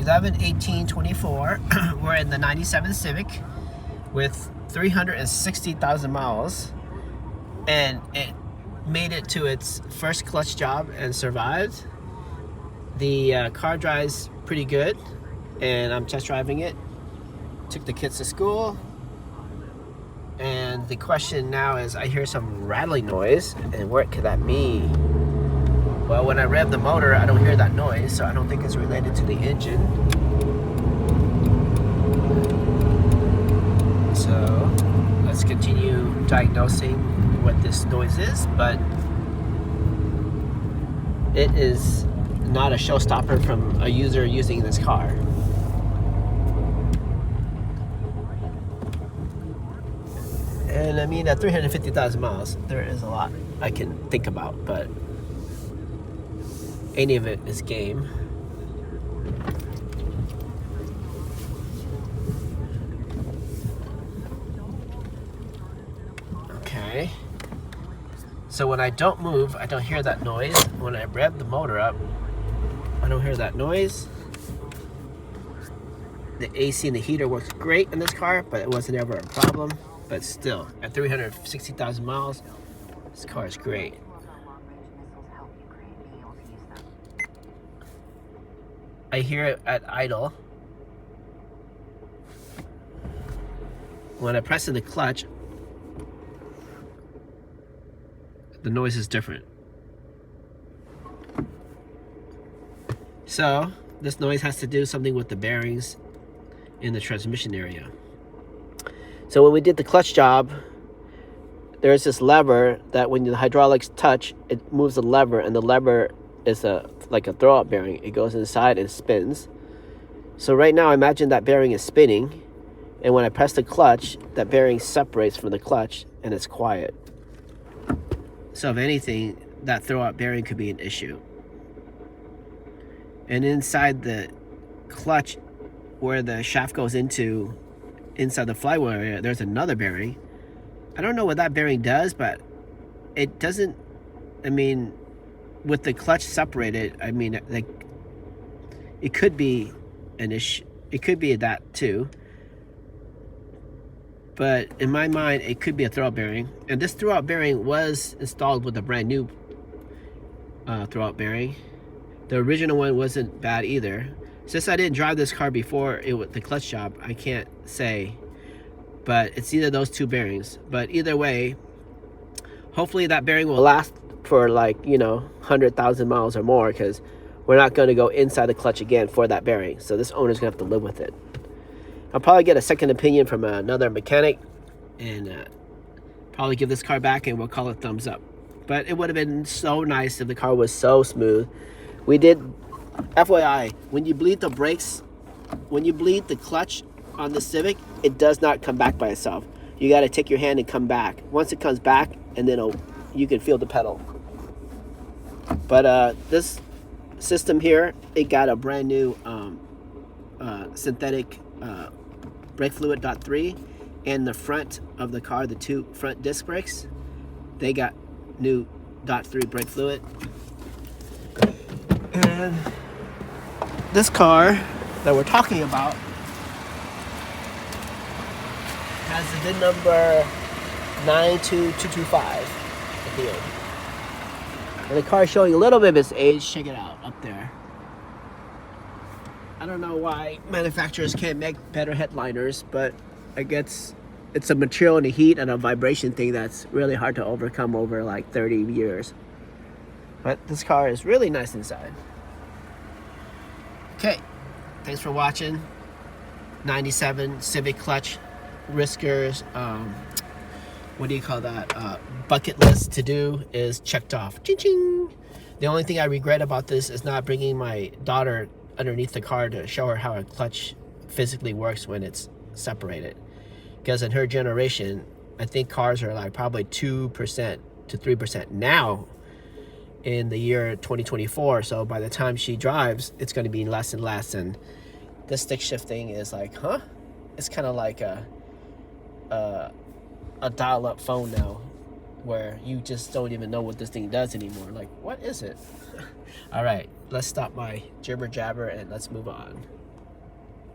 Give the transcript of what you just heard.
11/18/24. We're in the 97 Civic with 360,000 miles, and it made it to its first clutch job and survived. The car drives pretty good, and I'm test driving it. Took the kids to school, and the question now is, I hear some rattling noise, and what could that be? Well, when I rev the motor, I don't hear that noise, so I don't think it's related to the engine. So let's continue diagnosing what this noise is, but it is not a showstopper from a user using this car. And I mean, at 350,000 miles, there is a lot I can think about, but any of it is game. Okay. So when I don't move, I don't hear that noise. When I rev the motor up, I don't hear that noise. The AC and the heater works great in this car, but it wasn't ever a problem. But still, at 360,000 miles, this car is great. I hear it at idle. When I press in the clutch, the noise is different. So this noise has to do something with the bearings in the transmission area. So when we did the clutch job, there's this lever that when the hydraulics touch, it moves the lever, and the lever is like a throwout bearing. It goes inside and spins. So right now, imagine that bearing is spinning, and when I press the clutch, that bearing separates from the clutch, and it's quiet. So if anything, that throwout bearing could be an issue. And inside the clutch, where the shaft goes into, inside the flywheel area, there's another bearing. I don't know what that bearing does, but it doesn't, I mean, with the clutch separated, I mean, like, it could be an issue. It could be that too. But in my mind, it could be a throwout bearing. And this throwout bearing was installed with a brand new throwout bearing. The original one wasn't bad either. Since I didn't drive this car before the clutch job, I can't say. But it's either those two bearings. But either way, hopefully that bearing will last for, like, 100,000 miles or more, because we're not going to go inside the clutch again for that bearing. So this owner's going to have to live with it. I'll probably get a second opinion from another mechanic and probably give this car back, and we'll call it thumbs up. But it would have been so nice if the car was so smooth. We did, FYI, when you bleed the brakes, when you bleed the clutch on the Civic, it does not come back by itself. You got to take your hand and come back. Once it comes back, and then you can feel the pedal. But this system here, it got a brand new synthetic brake fluid .3, and the front of the car, the two front disc brakes, they got new .3 brake fluid. And this car that we're talking about has the VIN number 92225 at the end. And the car is showing a little bit of its age. Check it out up there. I don't know why manufacturers can't make better headliners, but I guess it's a material and a heat and a vibration thing that's really hard to overcome over like 30 years. But this car is really nice inside. Okay, thanks for watching. 97 Civic clutch, Riskers, what do you call that? Bucket list to do is checked off. Ching ching. The only thing I regret about this is not bringing my daughter underneath the car to show her how a clutch physically works when it's separated. Because in her generation, I think cars are like probably 2% to 3% now in the year 2024. So by the time she drives, it's going to be less and less. And this stick shifting is like, huh? It's kind of like a dial-up phone now, where you just don't even know what this thing does anymore. Like, what is it? All right, let's stop my jibber jabber and let's move on.